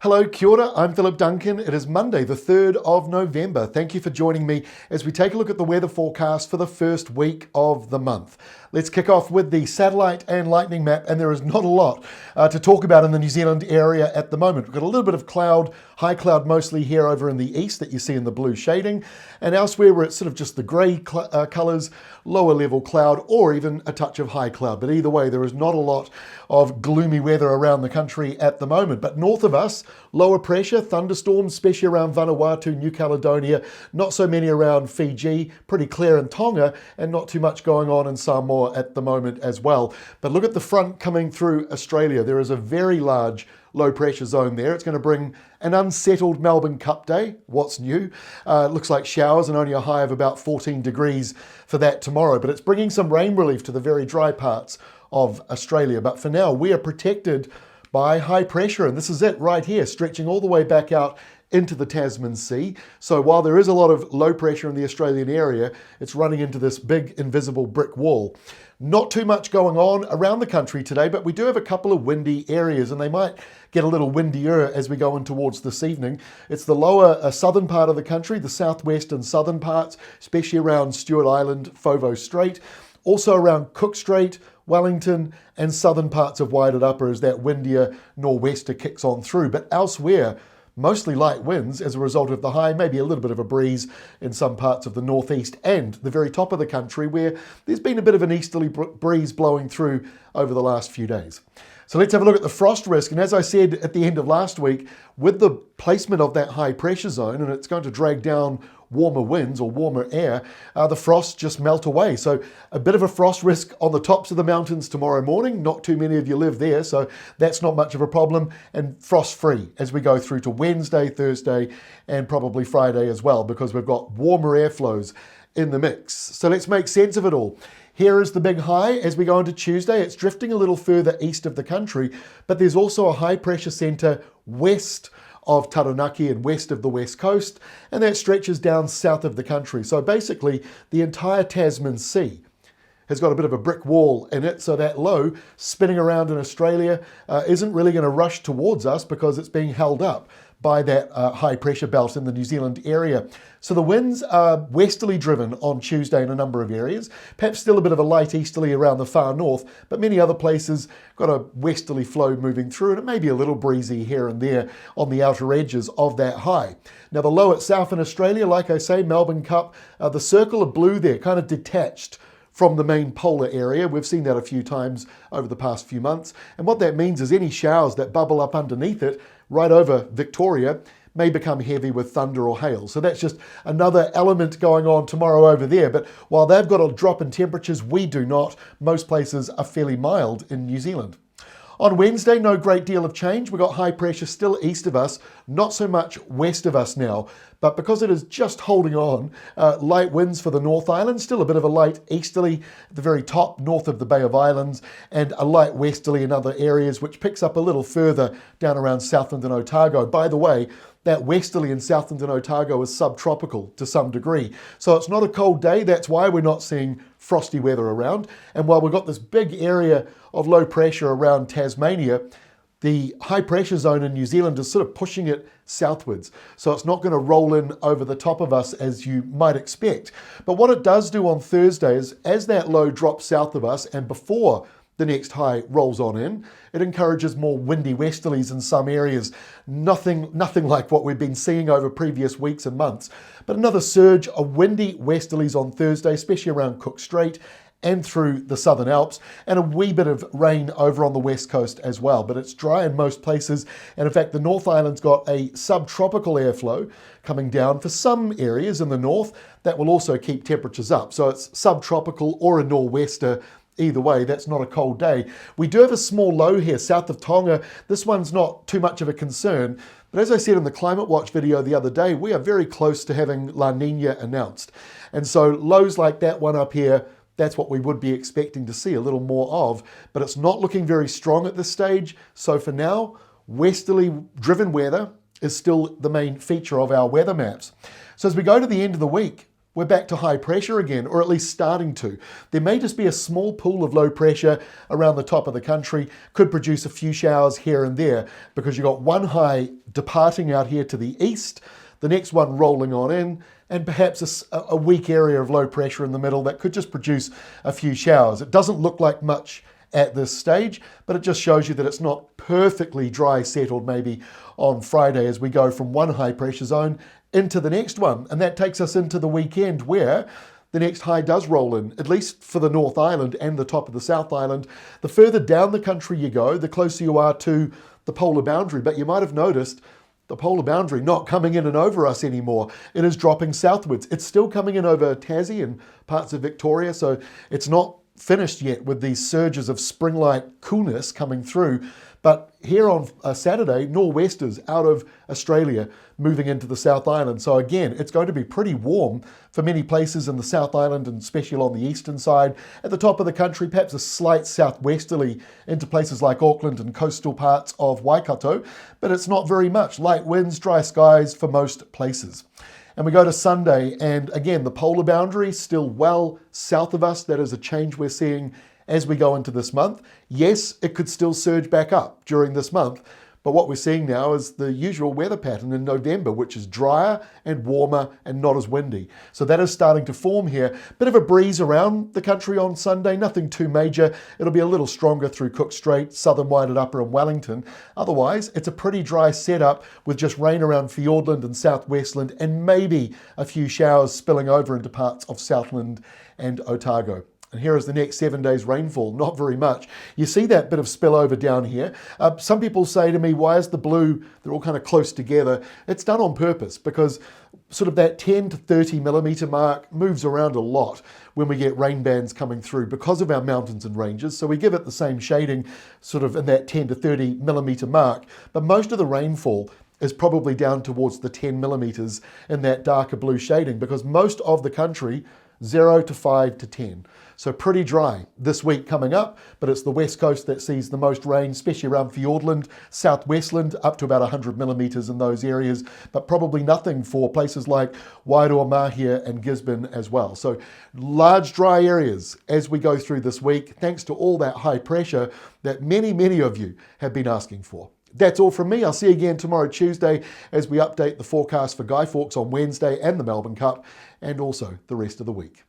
Hello, kia ora, I'm Philip Duncan. It is Monday, the 3rd of November. Thank you for joining me as we take a look at the weather forecast for the first week of the month. Let's kick off with the satellite and lightning map, and there is not a lot to talk about in the New Zealand area at the moment. We've got a little bit of cloud, high cloud mostly here over in the east that you see in the blue shading, and elsewhere where it's sort of just the grey colours, lower level cloud, or even a touch of high cloud. But either way, there is not a lot of gloomy weather around the country at the moment. But north of us, lower pressure, thunderstorms, especially around Vanuatu, New Caledonia, not so many around Fiji, pretty clear in Tonga, and not too much going on in Samoa at the moment as well. But look at the front coming through Australia. There is a very large low pressure zone there. It's going to bring an unsettled Melbourne Cup day. What's new? Looks like showers and only a high of about 14 degrees for that tomorrow. But it's bringing some rain relief to the very dry parts of Australia. But for now, we are protected by high pressure, and this is it right here, stretching all the way back out into the Tasman Sea. So while there is a lot of low pressure in the Australian area, it's running into this big invisible brick wall. Not too much going on around the country today, but we do have a couple of windy areas, and they might get a little windier as we go in towards this evening. It's the lower southern part of the country, the southwest and southern parts, especially around Stewart Island, Foveaux Strait, also around Cook Strait, Wellington, and southern parts of Waited Upper as that windier nor'wester kicks on through. But elsewhere, mostly light winds as a result of the high, maybe a little bit of a breeze in some parts of the northeast and the very top of the country where there's been a bit of an easterly breeze blowing through over the last few days. So let's have a look at the frost risk. And as I said at the end of last week, with the placement of that high pressure zone, and it's going to drag down warmer winds or warmer air, the frost just melt away. So a bit of a frost risk on the tops of the mountains tomorrow morning. Not too many of you live there, so that's not much of a problem. And frost free as we go through to Wednesday, Thursday, and probably Friday as well, because we've got warmer airflows in the mix. So let's make sense of it all. Here is the big high as we go into Tuesday. It's drifting a little further east of the country, but there's also a high pressure centre west of Taranaki and west of the west coast, and that stretches down south of the country. So basically, the entire Tasman Sea has got a bit of a brick wall in it, so that low spinning around in Australia isn't really going to rush towards us because it's being held up by that high pressure belt in the New Zealand area. So the winds are westerly driven on Tuesday in a number of areas, perhaps still a bit of a light easterly around the far north, but many other places got a westerly flow moving through, and it may be a little breezy here and there on the outer edges of that high. Now the low itself in Australia, like I say, Melbourne Cup, the circle of blue there kind of detached from the main polar area. We've seen that a few times over the past few months. And what that means is any showers that bubble up underneath it, right over Victoria, may become heavy with thunder or hail. So that's just another element going on tomorrow over there. But while they've got a drop in temperatures, we do not. Most places are fairly mild in New Zealand. On Wednesday, no great deal of change. We've got high pressure still east of us, not so much west of us now. But because it is just holding on, light winds for the North Island, still a bit of a light easterly at the very top, north of the Bay of Islands, and a light westerly in other areas, which picks up a little further down around Southland and Otago. By the way, that westerly in Southland and Otago is subtropical to some degree. So it's not a cold day. That's why we're not seeing frosty weather around. And while we've got this big area of low pressure around Tasmania, the high pressure zone in New Zealand is sort of pushing it southwards. So it's not going to roll in over the top of us as you might expect. But what it does do on Thursday is as that low drops south of us and before the next high rolls on in, it encourages more windy westerlies in some areas. Nothing like what we've been seeing over previous weeks and months. But another surge of windy westerlies on Thursday, especially around Cook Strait and through the Southern Alps, and a wee bit of rain over on the west coast as well. But it's dry in most places, and in fact the North Island's got a subtropical airflow coming down for some areas in the north that will also keep temperatures up. So it's subtropical or a nor'wester. Either way, that's not a cold day. We do have a small low here south of Tonga. This one's not too much of a concern, but as I said in the Climate Watch video the other day, we are very close to having La Nina announced. And so lows like that one up here, that's what we would be expecting to see a little more of, but it's not looking very strong at this stage. So for now, westerly driven weather is still the main feature of our weather maps. So as we go to the end of the week, we're back to high pressure again, or at least starting to. There may just be a small pool of low pressure around the top of the country, could produce a few showers here and there, because you've got one high departing out here to the east, the next one rolling on in, and perhaps a weak area of low pressure in the middle that could just produce a few showers. It doesn't look like much at this stage, but it just shows you that it's not perfectly dry settled maybe on Friday as we go from one high pressure zone into the next one. And that takes us into the weekend where the next high does roll in, at least for the North Island and the top of the South Island. The further down the country you go, the closer you are to the polar boundary. But you might have noticed the polar boundary not coming in and over us anymore. It is dropping southwards. It's still coming in over Tassie and parts of Victoria, so it's not finished yet with these surges of spring-like coolness coming through. But here on Saturday, nor'westers out of Australia moving into the South Island. So again, it's going to be pretty warm for many places in the South Island, and especially on the eastern side. At the top of the country, perhaps a slight southwesterly into places like Auckland and coastal parts of Waikato, but it's not very much. Light winds, dry skies for most places. And we go to Sunday, and again, the polar boundary still well south of us. That is a change we're seeing as we go into this month. Yes, it could still surge back up during this month, but what we're seeing now is the usual weather pattern in November, which is drier and warmer and not as windy. So that is starting to form here. Bit of a breeze around the country on Sunday, nothing too major. It'll be a little stronger through Cook Strait, Southern Wide and Upper and Wellington. Otherwise, it's a pretty dry setup with just rain around Fiordland and Southwestland and maybe a few showers spilling over into parts of Southland and Otago. And here is the next 7 days rainfall, not very much. You see that bit of spillover down here. Some people say to me, why is the blue, they're all kind of close together. It's done on purpose because sort of that 10 to 30 millimetre mark moves around a lot when we get rain bands coming through because of our mountains and ranges. So we give it the same shading sort of in that 10 to 30 millimetre mark. But most of the rainfall is probably down towards the 10 millimetres in that darker blue shading because most of the country 0 to 5 to 10. So pretty dry this week coming up, but it's the west coast that sees the most rain, especially around Fiordland, Southwestland, up to about 100 millimetres in those areas, but probably nothing for places like Wairoa, Mahia and Gisborne as well. So large dry areas as we go through this week, thanks to all that high pressure that many of you have been asking for. That's all from me. I'll see you again tomorrow, Tuesday, as we update the forecast for Guy Fawkes on Wednesday and the Melbourne Cup, and also the rest of the week.